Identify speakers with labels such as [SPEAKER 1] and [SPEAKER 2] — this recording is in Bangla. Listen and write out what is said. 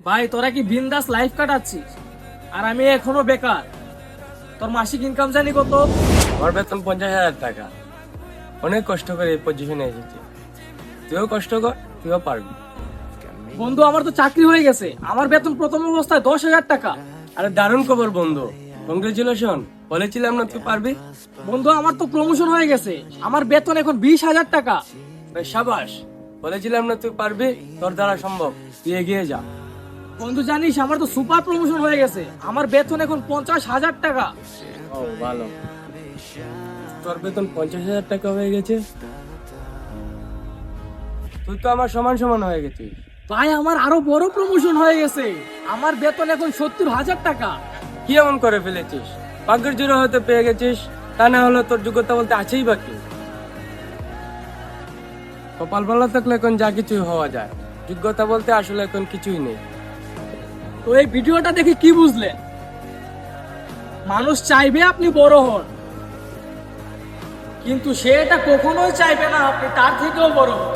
[SPEAKER 1] ভাই তোরা কি বিন্দাস লাইফ কাটাচ্ছিস আর আমি এখনো বেকার। তোর মাসিক ইনকাম জানি কত?
[SPEAKER 2] আমার বেতন 50,000 টাকা। অনেক কষ্ট করে এই পজিশনে এসেছি। তুইও কষ্ট কর, তুইও পারবি।
[SPEAKER 1] বন্ধু আমার তো চাকরি হয়ে গেছে, আমার বেতন প্রথম অবস্থায় 10,000 টাকা।
[SPEAKER 2] আরে দারুণ খবর বন্ধু, কংগ্রেচুলেশন। বলেছিলাম না তুই পারবি।
[SPEAKER 1] বন্ধু আমার তো প্রমোশন হয়ে গেছে, আমার বেতন এখন 20,000 টাকা।
[SPEAKER 2] বেশ, সাবাস। বলেছিলাম না তুই পারবি, তোর দ্বারা সম্ভব, তুই এগিয়ে যা।
[SPEAKER 1] বন্ধু জানিস আমার তো সুপার প্রমোশন হয়ে গেছে, আমার বেতন এখন 50,000 টাকা।
[SPEAKER 2] ও ভালো, তোর বেতন 50,000 টাকা হয়ে গেছে। তুই তো আমার সমান সমান হয়ে গেছিস।
[SPEAKER 1] ভাই আমার আরো বড় প্রমোশন হয়ে গেছে, আমার বেতন এখন 70,000 টাকা।
[SPEAKER 2] কি এমন করে ফেলেছিস? ভাগ্যের জোরে হয়তো পেয়ে গেছিস, তা না হলে তোর যোগ্যতা বলতে আছেই বাকি। কপাল ভালো থাকলে এখন যা কিছুই হওয়া যায়, যোগ্যতা বলতে আসলে এখন কিছুই নেই।
[SPEAKER 1] তো এই ভিডিওটা দেখে কি বুঝলেন? মানুষ চাইবে আপনি বড় হন, কিন্তু সে এটা কখনোই চাইবে না আপনি তার থেকেও বড় হন।